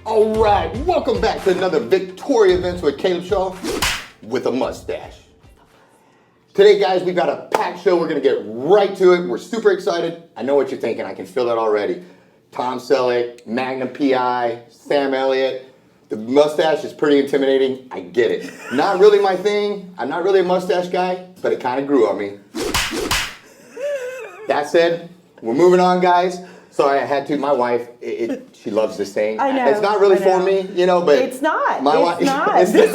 All right, welcome back to another Victoria Events with Caleb Shaw with a mustache. Today, guys, we got a packed show. We're gonna get right to it. We're super excited. I know what you're thinking. I can feel it already. Tom Selleck, Magnum PI, Sam Elliott. The mustache is pretty intimidating. I get it. Not really my thing. I'm not really a mustache guy, but it kind of grew on me. That said, we're moving on, guys. Sorry, I had to. My wife, she loves this thing. I know. It's not really for me, you know, but it's not. My wife. This is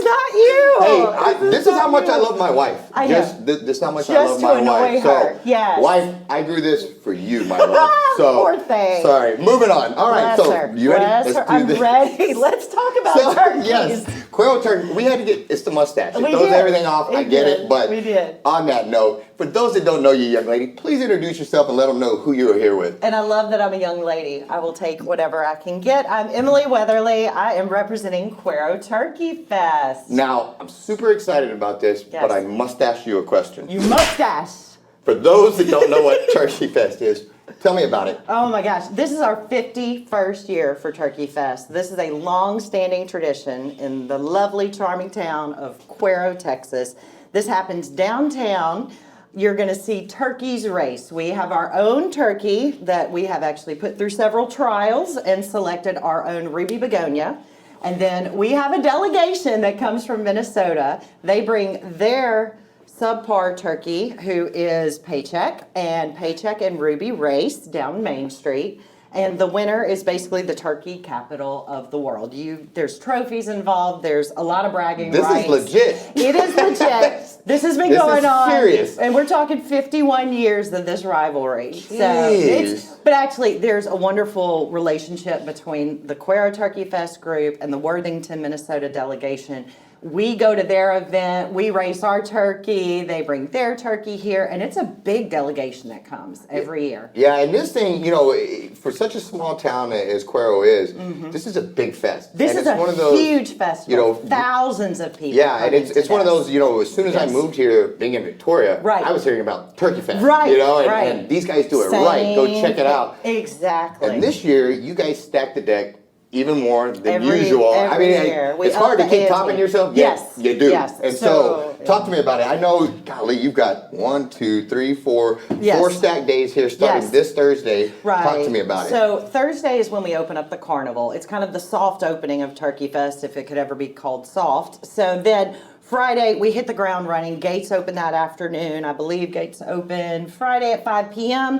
not you. Hey, this is how much I love my wife. I know. This is how much I love my wife. Her. Yes. Wife, I grew this for you, my love. So, poor thing. Sorry. Moving on. All right. Bless so her. you ready? Let's do I'm this. ready. Let's talk about turkeys. Yes. Cuero turkey. We had to get. It's the mustache. It We throws did. everything off. I get it. But we did. On that note, for those that don't know you, young lady, please introduce yourself and let them know who you are here with. And I love that I'm a young lady. I will take whatever I can get. I'm Emily Weatherly. I am representing Cuero Turkeyfest. Now, I'm super excited about this, Yes. but I must ask you a question. You mustache. For those that don't know what Turkeyfest is, tell me about it. Oh my gosh, this is our 51st year for Turkey Fest. This is a long-standing tradition in the lovely, charming town of Cuero, Texas. This happens downtown. You're going to see turkeys race. We have our own turkey that we have actually put through several trials and selected our own Ruby Begonia. And then we have a delegation that comes from Minnesota. They bring their subpar turkey, who is Paycheck, and Ruby race down Main Street. And the winner is basically the turkey capital of the world. There's trophies involved. There's a lot of bragging rights. This is legit. It is legit. This has been going on. Serious. And we're talking 51 years of this rivalry. Jeez. But actually, there's a wonderful relationship between the Cuero Turkey Fest group and the Worthington, Minnesota delegation. We go to their event, we race our turkey, they bring their turkey here, and it's a big delegation that comes every year. Yeah, and this thing, you know, for such a small town as Cuero is, this is a big fest. This is one of those, huge festival. you know, thousands of people. Yeah, and it's one of those, you know, as soon as I moved here, being in Victoria, Right. I was hearing about Turkey Fest. Right, You know, right. and these guys do it right. Go check it out. Exactly. And this year, you guys stacked the deck even more than Every usual. I mean, year. We it's hard to up the keep ante. topping yourself. Yes. You do. Yes. And so talk to me about it. I know, golly, you've got 1, 2, 3, 4, Yes. 4 stack days here starting Yes. this Thursday. Right. Talk to me about it. So Thursday is when we open up the carnival. It's kind of the soft opening of Turkey Fest, if it could ever be called soft. So then Friday, we hit the ground running. Gates open that afternoon. I believe gates open Friday at 5 p.m.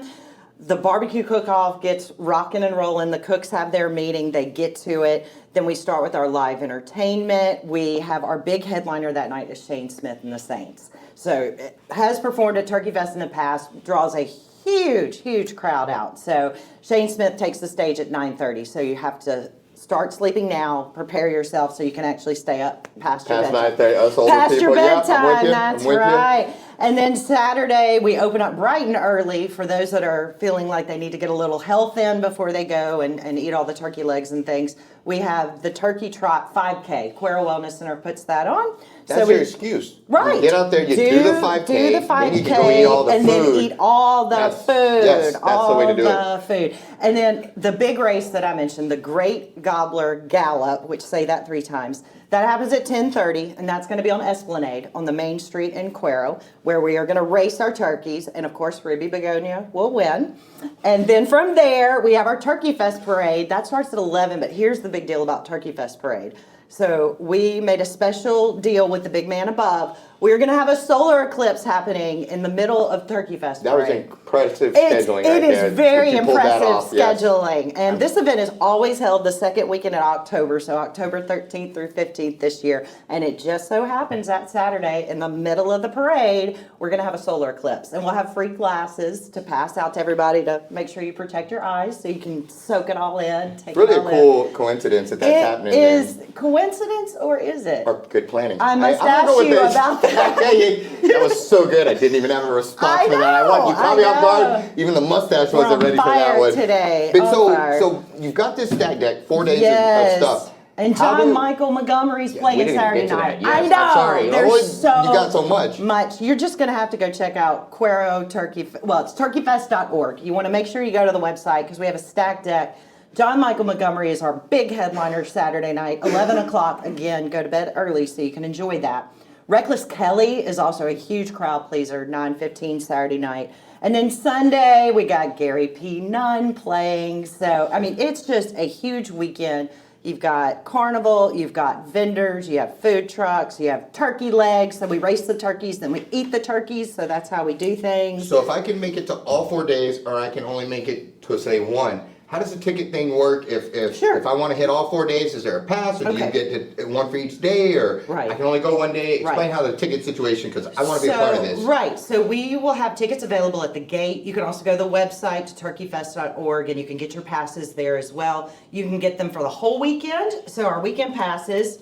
The barbecue cook-off gets rocking and rolling. The cooks have their meeting. They get to it. Then we start with our live entertainment. We have our big headliner that night is Shane Smith and the Saints. So it has performed at Turkey Fest in the past, draws a huge, huge crowd out. So Shane Smith takes the stage at 9:30. So you have to start sleeping now, prepare yourself so you can actually stay up past your bedtime. 9:30, us older Past people. your bedtime, Yeah, I'm with you. that's I'm with right. And then Saturday, we open up bright and early for those that are feeling like they need to get a little health in before they go and eat all the turkey legs and things. We have the Turkey Trot 5K. Cuero Wellness Center puts that on. That's your excuse. Right. You get out there, you do the 5K, do the 5K, then you can go eat all the and food. then eat all the food. Yes, that's all the way to do the food. And then the big race that I mentioned, the Great Gobbler Gallop, which say that 3 times, that happens at 10:30, and that's going to be on Esplanade on the main street in Cuero, where we are going to race our turkeys, and of course, Ruby Begonia will win. And then from there, we have our Turkey Fest parade. That starts at 11, but here's the big deal about Turkey Fest parade. So we made a special deal with the big man above. We're going to have a solar eclipse happening in the middle of Turkey Fest That was parade. impressive scheduling. It is very You pulled that impressive off, yes. scheduling. And this event is always held the second weekend in October, so October 13th through 15th this year. And it just so happens that Saturday, in the middle of the parade, we're going to have a solar eclipse. And we'll have free glasses to pass out to everybody to make sure you protect your eyes so you can soak it all in. Take Really it a all cool coincidence that that's happening. in. Is coincidence or is it? Or good planning. I must I don't know ask what you that is. about that. That was so good. I didn't even have a response for that. You caught me off guard. Even the mustache wasn't ready for that one. Today. But so you've got this stack deck, 4 days of stuff. And John Michael Montgomery's playing Saturday night. Yes, I know. I'm sorry. There's so you got so much. You're just going to have to go check out Cuero Turkey. Well, it's turkeyfest.org. You want to make sure you go to the website because we have a stack deck John Michael Montgomery is our big headliner Saturday night, 11 o'clock. Again, go to bed early so you can enjoy that. Reckless Kelly is also a huge crowd pleaser, 9:15 Saturday night. And then Sunday, we got Gary P. Nunn playing. So, I mean, it's just a huge weekend. You've got carnival, you've got vendors, you have food trucks, you have turkey legs. So we race the turkeys, then we eat the turkeys. So that's how we do things. So if I can make it to all 4 days, or I can only make it to, say, one, how does the ticket thing work? If I want to hit all 4 days, is there a pass, or do you get one for each day, or Right. I can only go one day? Explain Right. how the ticket situation, because I want to be a part of this. Right. So we will have tickets available at the gate. You can also go to the website to turkeyfest.org and you can get your passes there as well. You can get them for the whole weekend. So our weekend passes,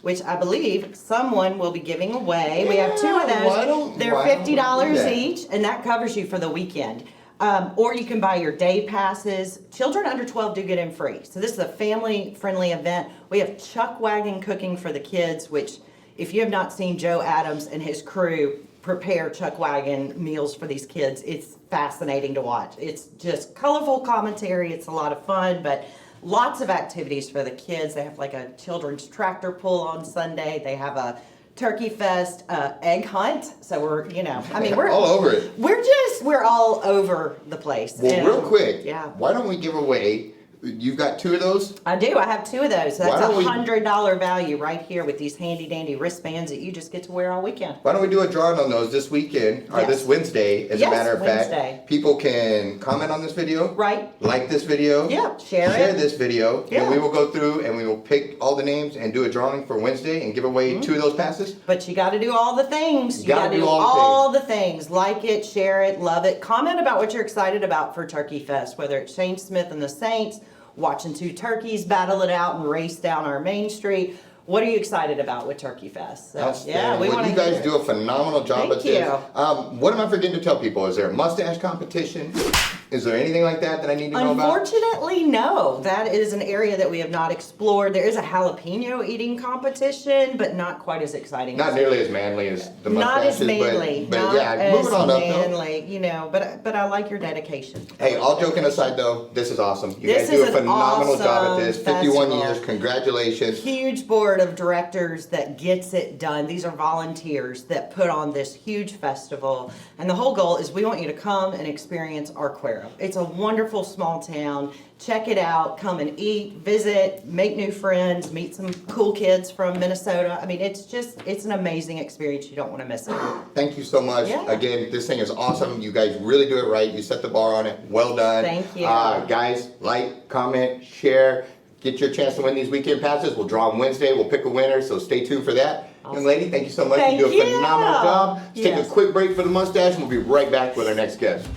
which I believe someone will be giving away. We have 2 of those. They're $50 each, and that covers you for the weekend. Or you can buy your day passes. Children under 12 do get in free. So this is a family-friendly event. We have chuck wagon cooking for the kids, which if you have not seen Joe Adams and his crew prepare chuck wagon meals for these kids, it's fascinating to watch. It's just colorful commentary. It's a lot of fun, but lots of activities for the kids. They have like a children's tractor pull on Sunday. They have a Turkey Fest egg hunt. So we're, we're all over it. We're all over the place. Well, real quick, yeah. why don't we give away? You've got 2 of those? I do. I have 2 of those. Why That's don't we- $100 value right here with these handy dandy wristbands that you just get to wear all weekend. Why don't we do a drawing on those this weekend, or Yes. this Wednesday, as a Yes, matter of Wednesday. fact. People can comment on this video. Right. Like this video. Yeah, share it. this video. Yeah. And we will go through and we will pick all the names and do a drawing for Wednesday and give away 2 of those passes. But you got to do all the things. You Gotta got to do do all the all the things. Like it, share it, love it. Comment about what you're excited about for Turkey Fest, whether it's Shane Smith and the Saints, watching 2 turkeys battle it out and race down our main street. What are you excited about with Turkey Fest? So, Outstanding. we Well, want you to guys do a phenomenal job Thank at this. you. What am I forgetting to tell people? Is there a mustache competition? Is there anything like that I need to know about? Unfortunately, no. That is an area that we have not explored. There is a jalapeno eating competition, but not quite as exciting. Not nearly as manly as the Not mustaches. as manly. But not yeah, as moving on up though. manly, but I like your dedication. Hey, all joking aside though, this is awesome. You This guys do is a an phenomenal job at awesome this. 51 festival. years, congratulations. Huge board of directors that gets it done. These are volunteers that put on this huge festival. And the whole goal is we want you to come and experience our Cuero. It's a wonderful small town. Check it out. Come and eat, visit, make new friends, meet some cool kids from Minnesota. I mean, it's an amazing experience. You don't want to miss it. Thank you so much. Yeah. Again, this thing is awesome. You guys really do it right. You set the bar on it. Well done. Thank you. Guys, like, comment, share. Get your chance to win these weekend passes. We'll draw them Wednesday. We'll pick a winner, so stay tuned for that. Young lady, thank you so much. Thank you do a you. phenomenal job. Let's take a Yes. quick break for the mustache, and we'll be right back with our next guest.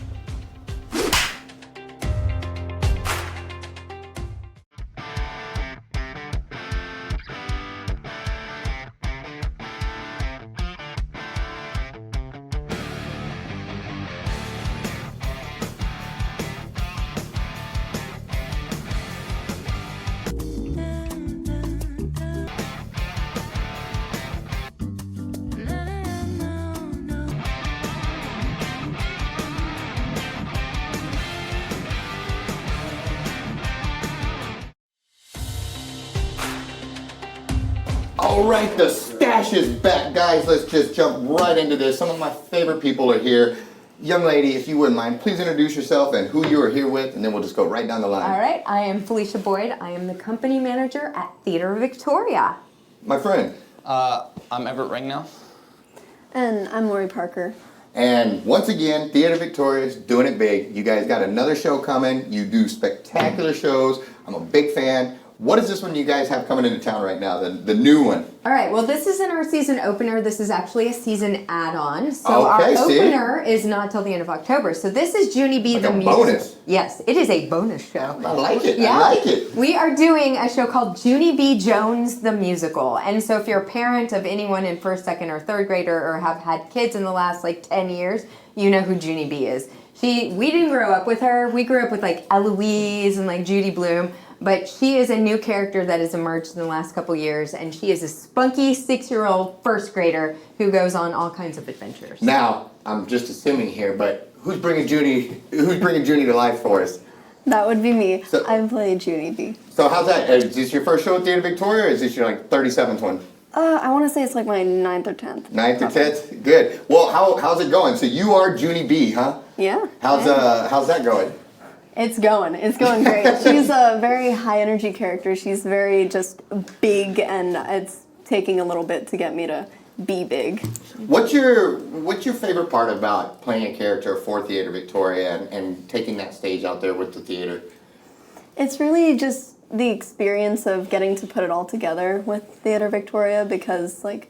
All right, the stash is back, guys. Let's just jump right into this. Some of my favorite people are here. Young lady, if you wouldn't mind, please introduce yourself and who you are here with, and then we'll just go right down the line. All right, I am Felicia Boyd. I am the company manager at Theater Victoria. My friend. I'm Everett Ringnow. And I'm Lori Parker. And once again, Theater Victoria is doing it big. You guys got another show coming. You do spectacular shows. I'm a big fan. What is this one you guys have coming into town right now, the new one? All right, well, this isn't our season opener. This is actually a season add-on. So Okay, our see? opener is not till the end of October. So this is Junie B. Like the a musical. bonus. Yes, it is a bonus show. I like it. Yeah. I like it. We are doing a show called Junie B. Jones the Musical. And so if you're a parent of anyone in first, second, or third grader or have had kids in the last 10 years, you know who Junie B. is. We didn't grow up with her. We grew up with Eloise and Judy Blume. But she is a new character that has emerged in the last couple years, and she is a spunky 6-year-old first grader who goes on all kinds of adventures. Now, I'm just assuming here, but who's bringing Junie to life for us? That would be me. So- I play Junie B. So how's that? Is this your first show at Theater Victoria, or is this your like 37th one? I want to say it's like my 9th or 10th. 9th or 10th? Good. Well, how's it going? So you are Junie B, huh? Yeah. How's that going? It's going great. She's a very high energy character. She's very just big, and it's taking a little bit to get me to be big. What's your favorite part about playing a character for Theater Victoria and taking that stage out there with the theater? It's really just the experience of getting to put it all together with Theater Victoria, because like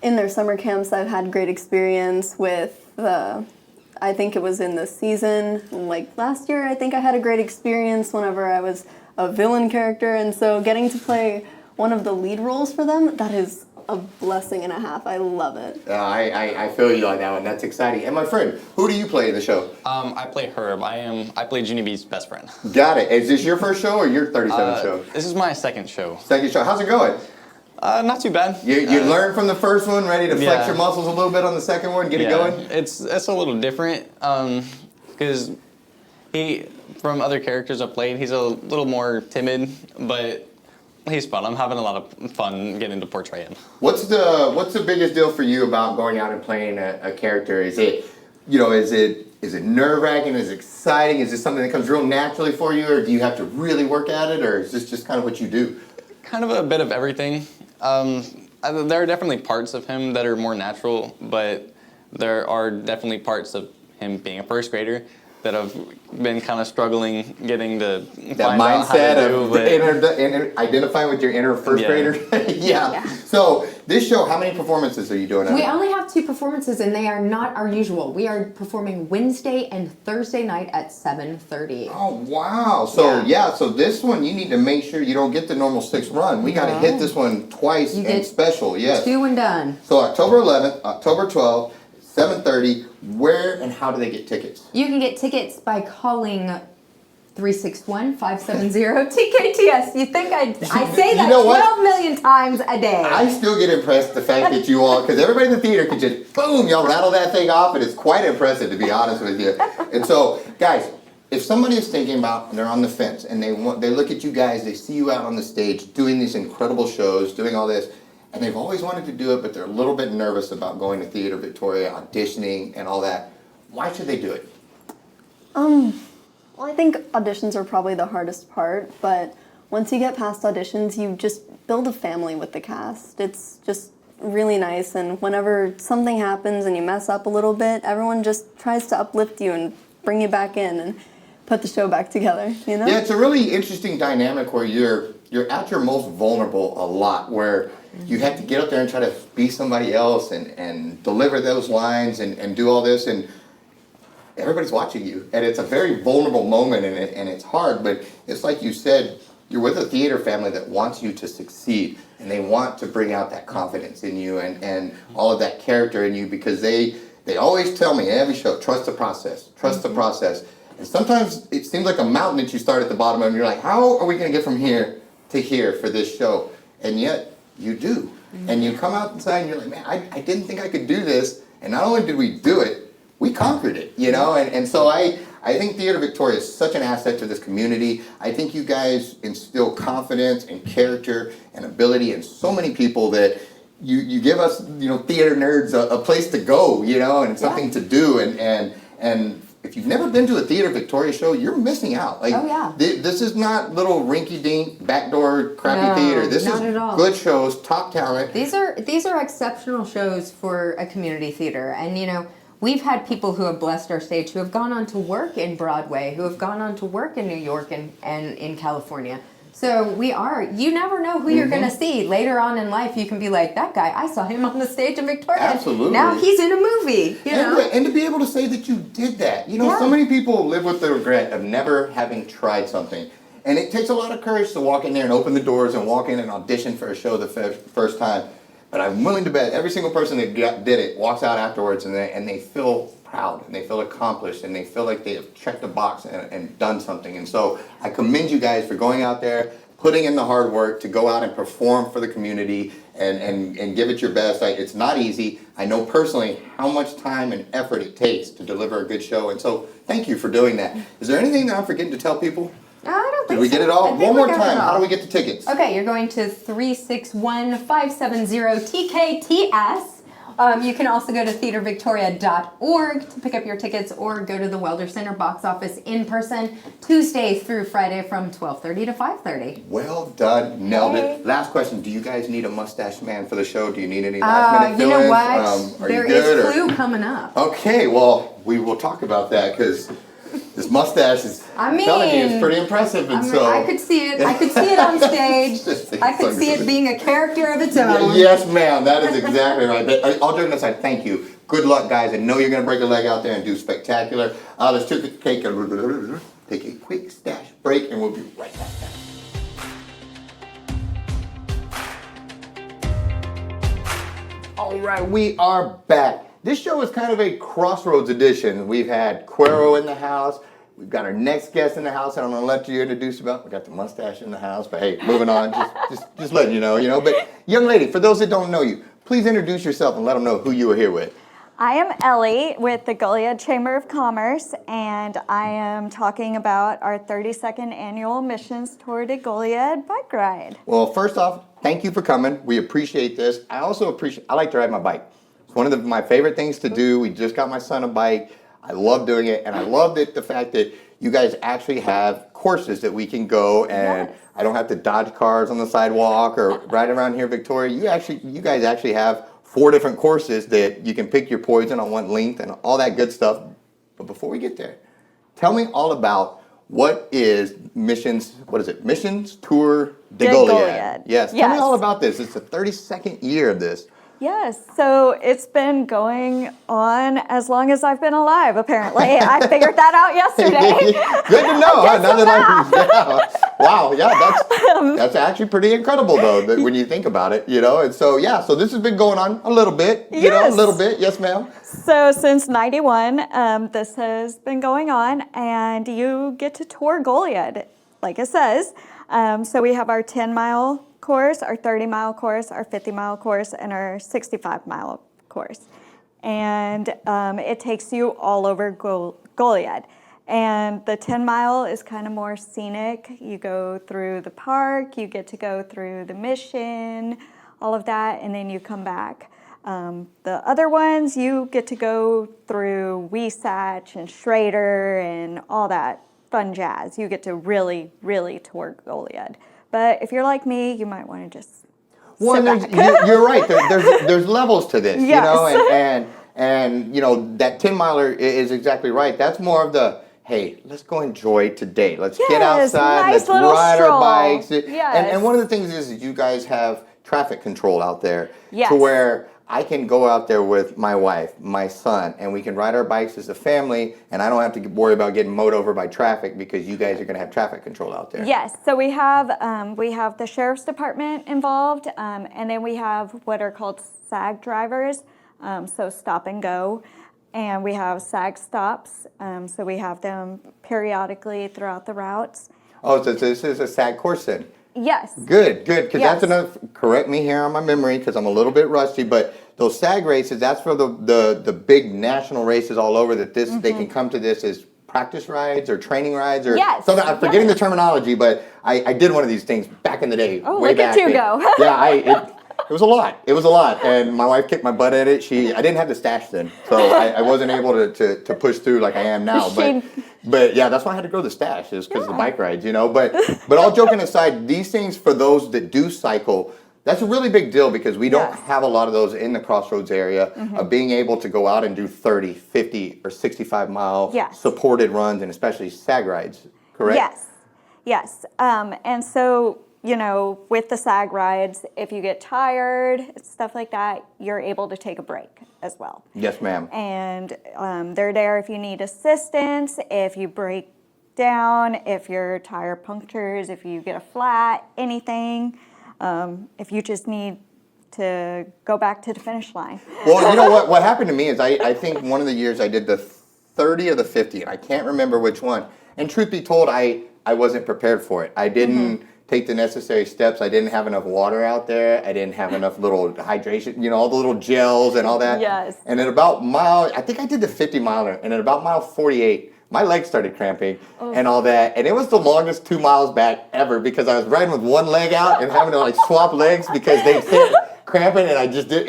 in their summer camps I've had great experience with I think it was in the season, like last year I think I had a great experience whenever I was a villain character, and so getting to play one of the lead roles for them, that is a blessing and a half. I love it. I feel you on that one. That's exciting. And my friend, who do you play in the show? I play Herb. I play Junie B's best friend. Got it. Is this your first show or your 37th show? This is my second show. Second show. How's it going? Not too bad. You learned from the first one, ready to flex Yeah. your muscles a little bit on the second one, get it going? It's a little different because from other characters I've played, he's a little more timid, but he's fun. I'm having a lot of fun getting to portray him. What's the biggest deal for you about going out and playing a character? Is it nerve-wracking? Is it exciting? Is it something that comes real naturally for you, or do you have to really work at it, or is this just kind of what you do? Kind of a bit of everything. There are definitely parts of him that are more natural, but there are definitely parts of him being a first grader that I've been kind of struggling getting to That find out how to mindset do, of but identifying with your inner first Yeah. grader. Yeah. So this show, how many performances are you doing? We only have 2 performances, and they are not our usual. We are performing Wednesday and Thursday night at 7:30. Oh wow! So Yeah. so this one you need to make sure you don't get the normal 6 run. We got to hit this one twice You and get special. Yes. 2 and done. So October 11th, October 12th, 7:30. Where and how do they get tickets? You can get tickets by calling 361-570-TKTS. You think I say You that know what? 12 million times a day. I still get impressed the fact that you all, because everybody in the theater could just boom, y'all rattle that thing off, and it's quite impressive to be honest with you. And so, guys, if somebody is thinking about, they're on the fence, and they look at you guys, they see you out on the stage doing these incredible shows, doing all this, and they've always wanted to do it, but they're a little bit nervous about going to Theater Victoria, auditioning, and all that. Why should they do it? Well, I think auditions are probably the hardest part, but once you get past auditions, you just build a family with the cast. It's just really nice, and whenever something happens and you mess up a little bit, everyone just tries to uplift you and bring you back in and put the show back together, you know? Yeah, it's a really interesting dynamic where you're at your most vulnerable a lot, where you have to get up there and try to be somebody else and deliver those lines and do all this, and everybody's watching you, and it's a very vulnerable moment, and it's hard, but it's like you said, you're with a theater family that wants you to succeed, and they want to bring out that confidence in you and all of that character in you, because they always tell me every show, trust the process, trust the process. And sometimes it seems like a mountain that you start at the bottom of, and you're like, how are we going to get from here to here for this show? And yet you do. And you come out inside and you're like, man, I didn't think I could do this, and not only did we do it, we conquered it, you know? And so I think Theater Victoria is such an asset to this community. I think you guys instill confidence and character and ability in so many people that you give us, you know, theater nerds a place to go, you know, and something to do. And if you've never been to a Theater Victoria show, you're missing out. Like, this is not little rinky-dink, backdoor, crappy theater. This not is at all. good shows, top talent. These are exceptional shows for a community theater, and you know, we've had people who have blessed our stage who have gone on to work in Broadway, who have gone on to work in New York and in California. So you never know who you're going to see. Later on in life, you can be like, that guy, I saw him on the stage in Victoria. Absolutely. Now he's in a movie, you know? And to be able to say that you did that. You know, so many people live with the regret of never having tried something. And it takes a lot of courage to walk in there and open the doors and walk in and audition for a show the first time. But I'm willing to bet every single person that did it walks out afterwards and they feel proud and they feel accomplished and they feel like they have checked a box and done something. And so I commend you guys for going out there, putting in the hard work to go out and perform for the community and give it your best. It's not easy. I know personally how much time and effort it takes to deliver a good show, and so thank you for doing that. Is there anything that I'm forgetting to tell people? I don't think Did we get it all? I think One we more got it time. all. How do we get the tickets? Okay, you're going to 361-570-TKTS. You can also go to theatervictoria.org to pick up your tickets, or go to the Welder Center box office in person Tuesday through Friday from 12:30 to 5:30. Well done. Nailed it. Last question. Do you guys need a mustache man for the show? Do you need any last minute You know fill-ins? what? Are There you good? is flu coming up. Okay, well, we will talk about that because this mustache is, I'm telling you, it's pretty impressive. And so I could see it. I could see it on stage. I could see it being a character of its own. Yes, ma'am. That is exactly right. But, all joking aside, thank you. Good luck, guys. I know you're going to break a leg out there and do spectacular. Let's take a quick stash break, and we'll be right back. All right, we are back. This show is kind of a crossroads edition. We've had Cuero in the house. We've got our next guest in the house, and I'm going to let you introduce about. We got the mustache in the house, but hey, moving on. Just letting you know. But young lady, for those that don't know you, please introduce yourself and let them know who you are here with. I am Ellie with the Goliad Chamber of Commerce, and I am talking about our 32nd annual Missions Tour de Goliad bike ride. Well, first off, thank you for coming. We appreciate this. I like to ride my bike. It's one of my favorite things to do. We just got my son a bike. I love doing it, and I love the fact that you guys actually have courses that we can go, and Yes. I don't have to dodge cars on the sidewalk or ride around here, Victoria. You guys actually have 4 different courses that you can pick your poison on one length and all that good stuff. But before we get there, tell me all about what is Missions Tour de Goliad. Goliad. Yes, tell me Yes. all about this. It's the 32nd year of this. Yes, so it's been going on as long as I've been alive, apparently. I figured that out yesterday. Good to know. Huh? Now that wow, yeah, that's actually pretty incredible though, that when you think about it, And so so this has been going on a little bit, a Yes. little bit. Yes, ma'am. So since 91, this has been going on, and you get to tour Goliad, like it says. So we have our 10-mile course, our 30-mile course, our 50-mile course, and our 65-mile course. And it takes you all over Goliad. And the 10-mile is kind of more scenic. You go through the park, you get to go through the mission, all of that, and then you come back. The other ones, you get to go through MUSTACHE and Schrader and all that fun jazz. You get to really, really tour Goliad. But if you're like me, you might want to just Well, sit back. you're right. There's levels to this, Yes. and that 10-miler is exactly right. That's more of the, hey, let's go enjoy today. Let's get Yes, outside. nice Let's little ride stroll. our bikes. Yes. And one of the things is you guys have traffic control out there Yes. to where I can go out there with my wife, my son, and we can ride our bikes as a family, and I don't have to worry about getting mowed over by traffic because you guys are going to have traffic control out there. Yes, so we have the sheriff's department involved, and then we have what are called SAG drivers, so stop and go, and we have SAG stops, so we have them periodically throughout the routes. Oh, so this is a SAG course then? Yes. Good, because Yes. that's another, correct me here on my memory because I'm a little bit rusty, but those SAG races, that's for the big national races all over that they can come to this as practice rides or training rides or Yes, something. I'm forgetting yes. the terminology, but I did one of these things back in the day. Oh, way look at back. you go. It was a lot. It was a lot, and my wife kicked my butt at it. I didn't have the stash then, so I wasn't able to push through like I am now. But yeah, that's why I had to grow the stash, is because of the bike rides, But all joking aside, these things for those that do cycle, that's a really big deal because we don't Yes. have a lot of those in the Crossroads area of being able to go out and do 30, 50, or 65-mile Yes. supported runs, and especially SAG rides, correct? Yes. And so, with the SAG rides, if you get tired, stuff like that, you're able to take a break as well. Yes, ma'am. And they're there if you need assistance, if you break down, if your tire punctures, if you get a flat, anything, if you just need to go back to the finish line. Well, you know what happened to me is I think one of the years I did the 30 or the 50, and I can't remember which one. And truth be told, I wasn't prepared for it. I didn't take the necessary steps. I didn't have enough water out there. I didn't have enough little hydration, you know, all the little gels and all that. Yes. And at about I think I did the 50 miler, and at about mile 48, my legs started cramping and all that. And it was the longest 2 miles back ever because I was riding with one leg out and having to like swap legs because they started cramping, and I just did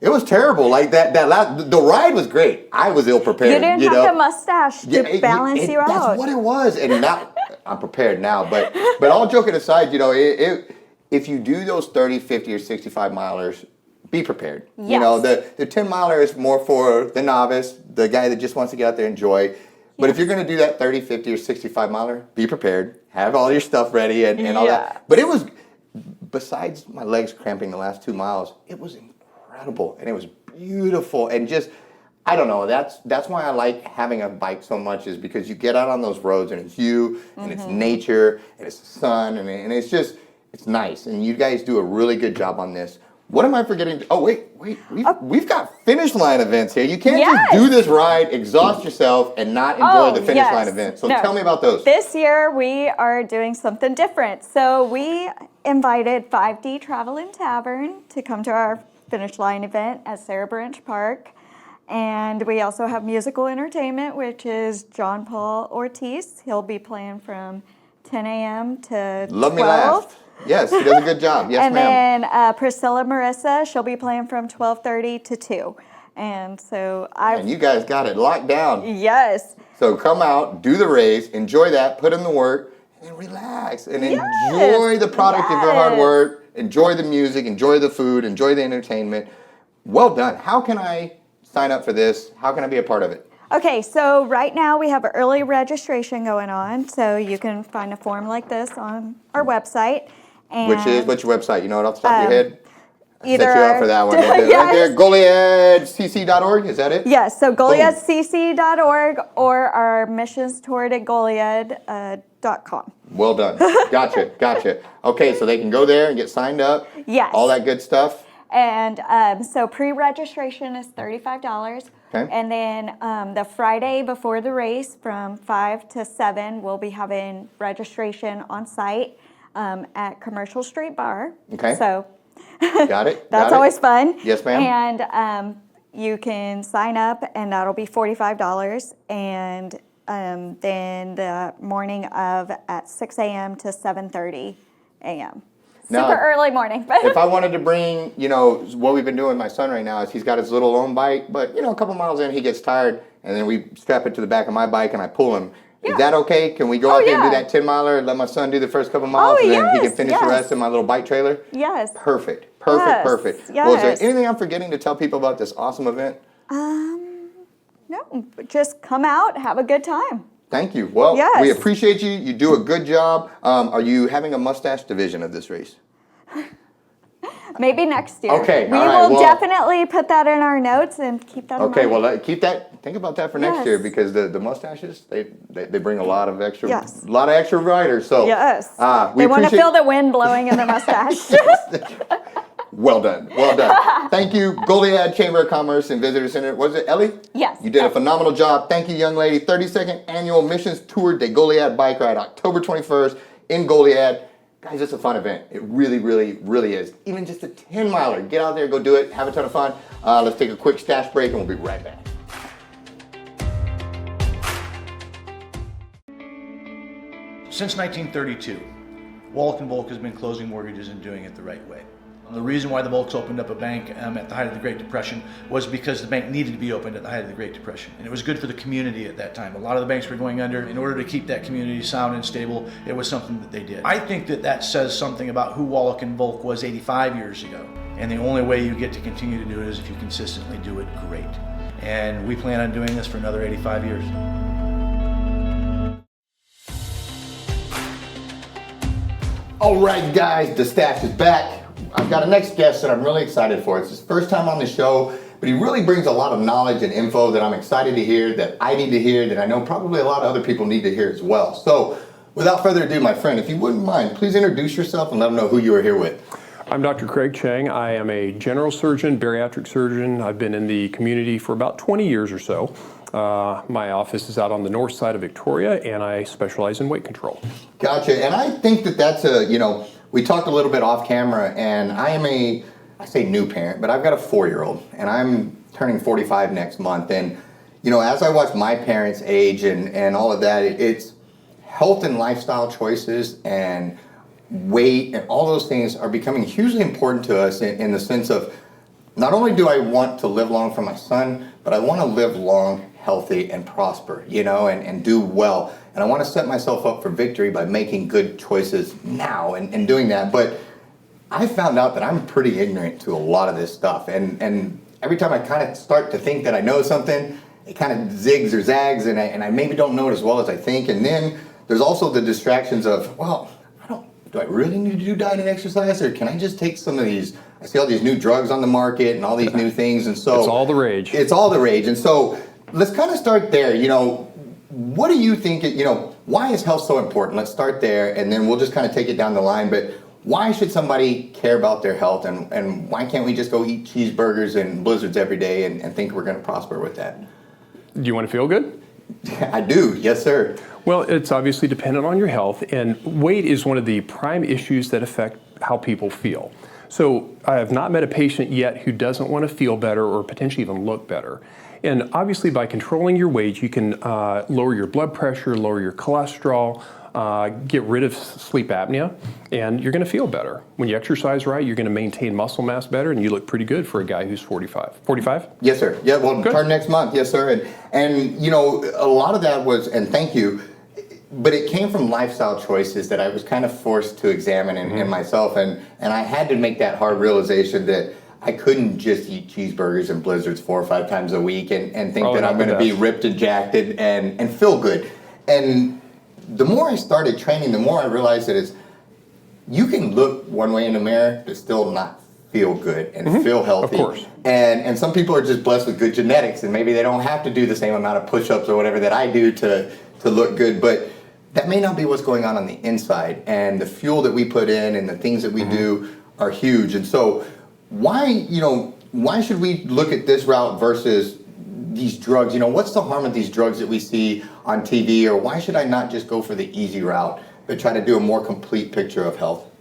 it was terrible. Like the ride was great. I was ill prepared. You didn't know? have the mustache to balance you out. That's what it was. And now I'm prepared now. But all joking aside, you know, if you do those 30, 50, or 65 milers, be prepared. Yes. You know, the 10 miler is more for the novice, the guy that just wants to get out there and enjoy. But if you're going to do that 30, 50, or 65 miler, be prepared. Have all your stuff ready and all that. But it was, besides my legs cramping the last 2 miles, it was incredible. And it was beautiful. And just, I don't know, that's why I like having a bike so much, is because you get out on those roads and it's you and it's nature and it's the sun and it's just, it's nice. And you guys do a really good job on this. What am I forgetting? Oh, wait. We've got finish line events here. You can't just do this ride, exhaust yourself, and not enjoy the finish line event. So tell me about those. This year, we are doing something different. So we invited 5D Travel and Tavern to come to our finish line event at Sarah Branch Park. And we also have musical entertainment, which is John Paul Ortiz. He'll be playing from 10 a.m. to 12. Love me last. Yes, he does a good job. Yes, ma'am. And then Priscilla Marissa, she'll be playing from 12:30 to 2. And so And you guys got it locked down. Yes. So come out, do the race, enjoy that, put in the work, and relax. And enjoy the product of your hard work. Enjoy the music, enjoy the food, enjoy the entertainment. Well done. How can I sign up for this? How can I be a part of it? Okay, so right now we have early registration going on. So you can find a form like this on our website. And What's your website? You know it off the top of your head? Either Set you up for that one. Right there. Yes. Right there, GoliadCC.org, is that it? Yes, so GoliadCC.org or our missions toward at Goliad.com. Well done. Gotcha. Okay, so they can go there and get signed up. Yes. All that good stuff. And so pre-registration is $35. Okay. And then the Friday before the race from 5 to 7, we'll be having registration on site at Commercial Street Bar. Okay. So Got it. that's always fun. Yes, ma'am. And you can sign up, and that'll be $45. And then the morning of at 6 a.m. to 7:30 a.m. Now, Super early morning. If I wanted to bring, you know, what we've been doing with my son right now is he's got his little lone bike, but, you know, a couple miles in, he gets tired, and then we strap it to the back of my bike and I pull him. Is that okay? Can we go out there and do that 10 miler and let my son do the first couple miles and then he can finish the rest in my little bike trailer? Yes. Perfect. Yes. Well, is there anything I'm forgetting to tell people about this awesome event? No, just come out, have a good time. Thank you. Well, Yes. we appreciate you. You do a good job. Are you having a mustache division of this race? Maybe next year. Okay, We all right, will well- definitely put that in our notes and keep that in Okay, mind. well, keep that. Think about that for next Yes. year because the mustaches they bring a lot of extra Yes. riders. So Yes. we They want to appreciate- feel the wind blowing in the mustache. Well done. Thank you, Goliad Chamber of Commerce and Visitor Center. Was it Ellie? Yes. You did a phenomenal job. Thank you, young lady. 32nd Annual Missions Tour de Goliad Bike Ride, October 21st in Goliad. Guys, it's a fun event. It really, really, really is. Even just a 10 miler. Get out there, go do it, have a ton of fun. Let's take a quick stash break and we'll be right back. Since 1932, Wallach & Volk has been closing mortgages and doing it the right way. The reason why the Volks opened up a bank at the height of the Great Depression was because the bank needed to be opened at the height of the Great Depression. And it was good for the community at that time. A lot of the banks were going under. In order to keep that community sound and stable, it was something that they did. I think that says something about who Wallach & Volk was 85 years ago. And the only way you get to continue to do it is if you consistently do it great. And we plan on doing this for another 85 years. All right, guys, the stash is back. I've got a next guest that I'm really excited for. It's his first time on the show, but he really brings a lot of knowledge and info that I'm excited to hear, that I need to hear, that I know probably a lot of other people need to hear as well. So, without further ado, my friend, if you wouldn't mind, please introduce yourself and let them know who you are here with. I'm Dr. Craig Chang. I am a general surgeon, bariatric surgeon. I've been in the community for about 20 years or so. My office is out on the north side of Victoria, and I specialize in weight control. Gotcha. And I think that that's we talked a little bit off camera, and I am I say new parent, but I've got a 4-year-old, and I'm turning 45 next month. And, as I watch my parents age and all of that, it's health and lifestyle choices and weight and all those things are becoming hugely important to us in the sense of not only do I want to live long for my son, but I want to live long, healthy, and prosper, and do well. And I want to set myself up for victory by making good choices now and doing that. But I found out that I'm pretty ignorant to a lot of this stuff. And every time I kind of start to think that I know something, it kind of zigs or zags, and I maybe don't know it as well as I think. And then there's also the distractions of, well, do I really need to do diet and exercise, or can I just take some of these? I see all these new drugs on the market and all these new things, and so it's all the rage. It's all the rage, and so let's kind of start there. What do you think? Why is health so important? Let's start there, and then we'll just kind of take it down the line. But why should somebody care about their health, and why can't we just go eat cheeseburgers and blizzards every day and think we're going to prosper with that? Do you want to feel good? I do, yes, sir. Well, it's obviously dependent on your health, and weight is one of the prime issues that affect how people feel. So I have not met a patient yet who doesn't want to feel better or potentially even look better. And obviously by controlling your weight, you can lower your blood pressure, lower your cholesterol, get rid of sleep apnea, and you're going to feel better. When you exercise right, you're going to maintain muscle mass better, and you look pretty good for a guy who's 45. 45? Yes, sir. Yeah, well, turn next month. Yes, sir. And a lot of that was, and thank you, but it came from lifestyle choices that I was kind of forced to examine in myself, and I had to make that hard realization that I couldn't just eat cheeseburgers and blizzards 4 or 5 times a week and think that I'm going to be ripped and jacked and feel good. And the more I started training, the more I realized that you can look one way in the mirror but still not feel good and feel healthy. Of course. And some people are just blessed with good genetics, and maybe they don't have to do the same amount of push-ups or whatever that I do to look good, but that may not be what's going on the inside. And the fuel that we put in and the things that we do are huge. And so why should we look at this route versus these drugs? What's the harm of these drugs that we see on TV, or why should I not just go for the easy route but try to do a more complete picture of health?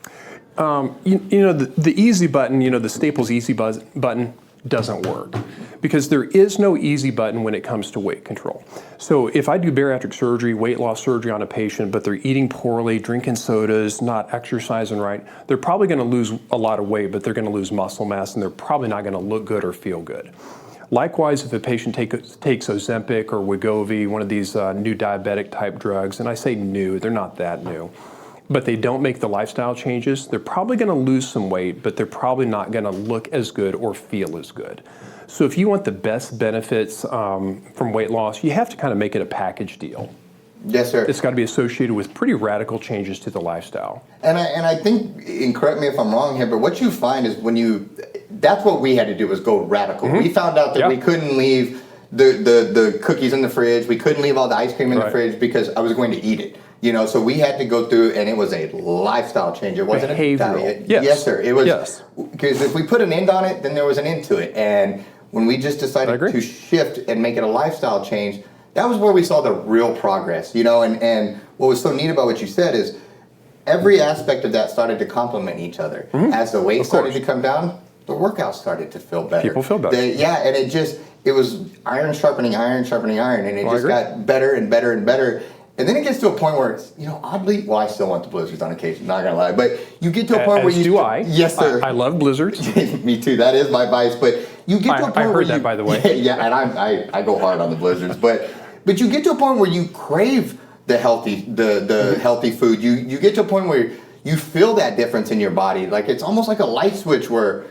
The easy button, the Staples easy button doesn't work because there is no easy button when it comes to weight control. So if I do bariatric surgery, weight loss surgery on a patient, but they're eating poorly, drinking sodas, not exercising right, they're probably going to lose a lot of weight, but they're going to lose muscle mass, and they're probably not going to look good or feel good. Likewise, if a patient takes Ozempic or Wegovy, one of these new diabetic type drugs, and I say new, they're not that new, but they don't make the lifestyle changes, they're probably going to lose some weight, but they're probably not going to look as good or feel as good. So if you want the best benefits from weight loss, you have to kind of make it a package deal. Yes, sir. It's got to be associated with pretty radical changes to the lifestyle. And I think, and correct me if I'm wrong here, but what you find is that's what we had to do, was go radical. We found out that we couldn't leave the cookies in the fridge, we couldn't leave all the ice cream in the fridge because I was going to eat it. So we had to go through, and it was a lifestyle change. It wasn't a diet. Yes, sir. It was, because if we put an end on it, then there was an end to it. And when we just decided to shift and make it a lifestyle change, that was where we saw the real progress. And what was so neat about what you said is every aspect of that started to complement each other. As the weight started to come down, the workouts started to feel better. People feel better. And it was iron sharpening iron, and it just got better and better and better. And then it gets to a point where it's, oddly, well, I still want the blizzards on occasion, not gonna lie, but you get to a point where you... do I. Yes, sir. I love blizzards. Me too, that is my vice, but you get to a point where I heard that, by the way. Yeah, and I go hard on the blizzards, but you get to a point where you crave the healthy healthy food. You get to a point where you feel that difference in your body. Like, it's almost like a light switch where,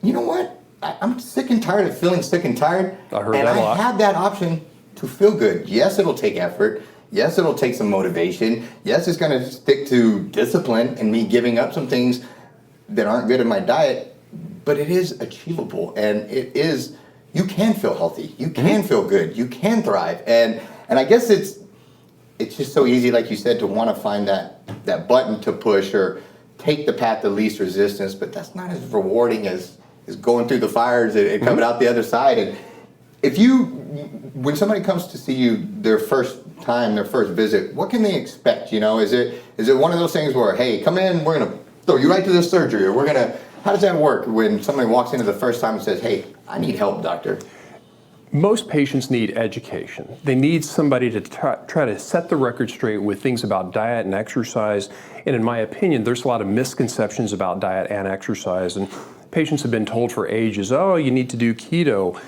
you know what? I'm sick and tired of feeling sick and tired. I heard that a lot. And I have that option to feel good. Yes, it'll take effort. Yes, it'll take some motivation. Yes, it's going to stick to discipline and me giving up some things that aren't good in my diet, but it is achievable, and you can feel healthy. You can feel good. You can thrive. And I guess it's just so easy, like you said, to want to find that button to push or take the path of least resistance, but that's not as rewarding as going through the fires and coming out the other side. And when somebody comes to see you their first time, their first visit, what can they expect? Is it one of those things where, hey, come in, we're gonna throw you right to the surgery, or how does that work when somebody walks into the first time and says, hey, I need help, doctor? Most patients need education. They need somebody to try to set the record straight with things about diet and exercise. And in my opinion, there's a lot of misconceptions about diet and exercise. And patients have been told for ages, oh, you need to do keto,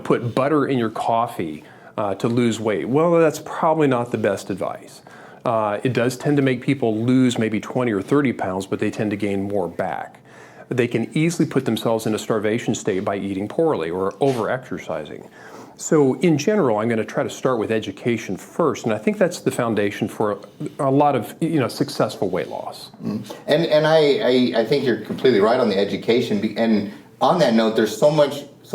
put butter in your coffee to lose weight. Well, that's probably not the best advice. It does tend to make people lose maybe 20 or 30 pounds, but they tend to gain more back. They can easily put themselves in a starvation state by eating poorly or over-exercising. So in general, I'm going to try to start with education first, and I think that's the foundation for a lot of successful weight loss. And I think you're completely right on the education. And on that note, there's so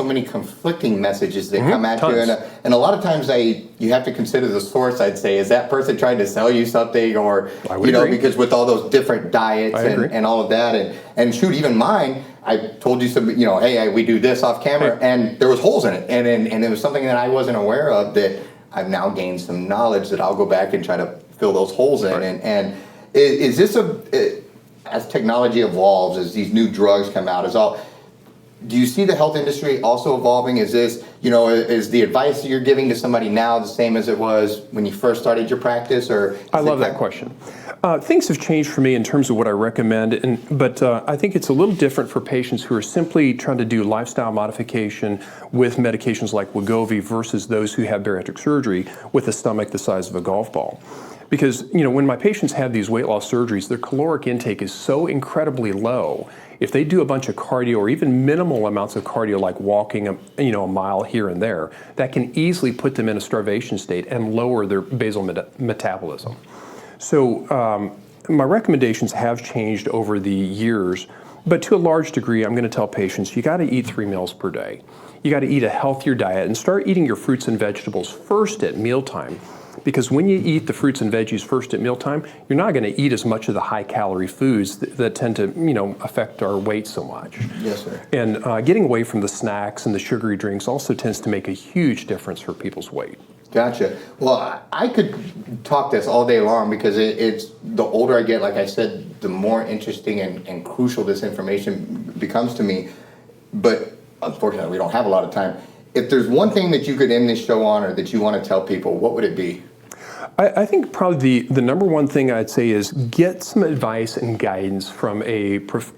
many conflicting messages that come at you, and a lot of times you have to consider the source. I'd say, is that person trying to sell you something, or because with all those different diets and all of that, and shoot, even mine, I told you some, hey, we do this off camera, and there was holes in it, and it was something that I wasn't aware of that I've now gained some knowledge that I'll go back and try to fill those holes in, and is this as technology evolves, as these new drugs come out, do you see the health industry also evolving? Is this, is the advice that you're giving to somebody now the same as it was when you first started your practice? Or I love that question. Things have changed for me in terms of what I recommend, but I think it's a little different for patients who are simply trying to do lifestyle modification with medications like Wegovy versus those who have bariatric surgery with a stomach the size of a golf ball. Because, when my patients have these weight loss surgeries, their caloric intake is so incredibly low. If they do a bunch of cardio or even minimal amounts of cardio like walking a mile here and there, that can easily put them in a starvation state and lower their basal metabolism. So my recommendations have changed over the years, but to a large degree, I'm going to tell patients, you got to eat 3 meals per day. You got to eat a healthier diet and start eating your fruits and vegetables first at mealtime. Because when you eat the fruits and veggies first at mealtime, you're not going to eat as much of the high-calorie foods that tend to, affect our weight so much. Yes, sir. And getting away from the snacks and the sugary drinks also tends to make a huge difference for people's weight. Gotcha. Well, I could talk this all day long because it's the older I get, like I said, the more interesting and crucial this information becomes to me. But unfortunately, we don't have a lot of time. If there's one thing that you could end this show on or that you want to tell people, what would it be? I think probably the number one thing I'd say is get some advice and guidance from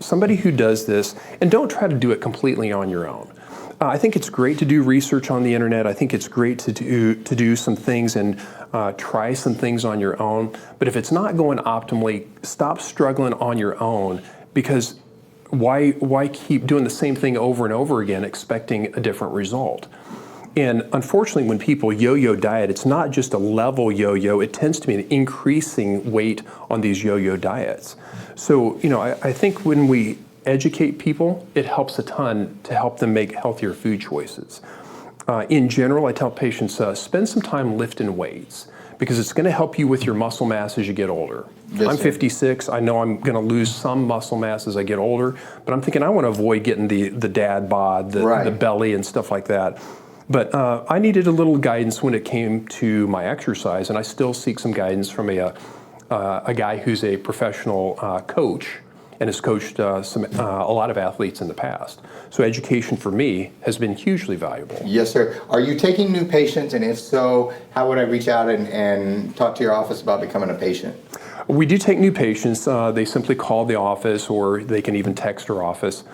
somebody who does this, and don't try to do it completely on your own. I think it's great to do research on the internet. I think it's great to do some things and try some things on your own. But if it's not going optimally, stop struggling on your own, because why keep doing the same thing over and over again expecting a different result? And unfortunately, when people yo-yo diet, it's not just a level yo-yo, it tends to be an increasing weight on these yo-yo diets. So, I think when we educate people, it helps a ton to help them make healthier food choices. In general, I tell patients, spend some time lifting weights, because it's going to help you with your muscle mass as you get older. Yes, I'm 56. I know I'm going to lose some muscle mass as I get older, but I'm thinking I want to avoid getting the dad bod, the belly and stuff like that. But I needed a little guidance when it came to my exercise, and I still seek some guidance from a guy who's a professional coach and has coached a lot of athletes in the past. So education for me has been hugely valuable. Yes, sir. Are you taking new patients? And if so, how would I reach out and talk to your office about becoming a patient? We do take new patients. They simply call the office, or they can even text our office,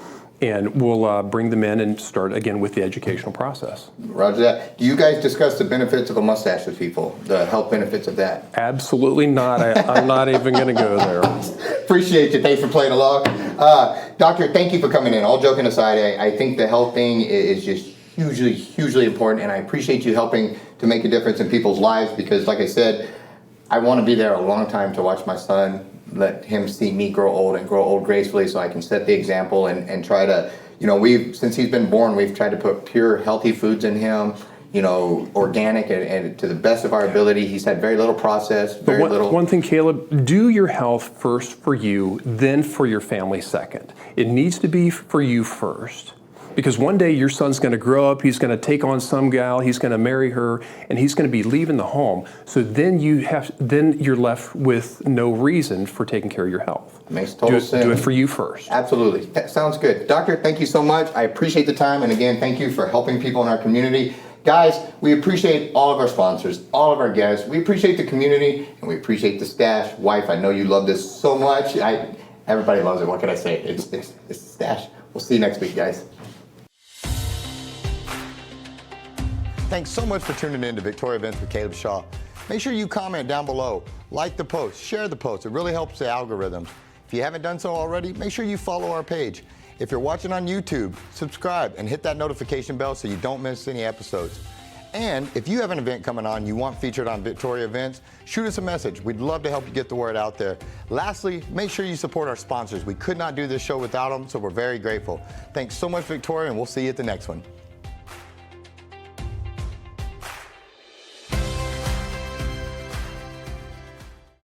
and we'll bring them in and start again with the educational process. Roger that. Do you guys discuss the benefits of a mustache with people, the health benefits of that? Absolutely not. I'm not even going to go there. Appreciate you. Thanks for playing along. Doctor, thank you for coming in. All joking aside, I think the health thing is just hugely, hugely important, and I appreciate you helping to make a difference in people's lives, because like I said, I want to be there a long time to watch my son, let him see me grow old and grow old gracefully, so I can set the example and try to, since he's been born, we've tried to put pure, healthy foods in him, organic and to the best of our ability. He's had very little processed, very little. One thing, Caleb, do your health first for you, then for your family second. It needs to be for you first, Because one day your son's going to grow up, he's going to take on some gal, he's going to marry her, and he's going to be leaving the home. So then you're left with no reason for taking care of your health. Makes total sense. Do it for you first. Absolutely. That sounds good. Doctor, thank you so much. I appreciate the time. And again, thank you for helping people in our community. Guys, we appreciate all of our sponsors, all of our guests. We appreciate the community, and we appreciate the stash. Wife, I know you love this so much. Everybody loves it. What can I say? It's the stash. We'll see you next week, guys. Thanks so much for tuning in to Victoria Events with Caleb Shaw. Make sure you comment down below, like the post, share the post. It really helps the algorithms. If you haven't done so already, make sure you follow our page. If you're watching on YouTube, subscribe and hit that notification bell so you don't miss any episodes. And if you have an event coming on you want featured on Victoria Events, shoot us a message. We'd love to help you get the word out there. Lastly, make sure you support our sponsors. We could not do this show without them, so we're very grateful. Thanks so much, Victoria, and we'll see you at the next one.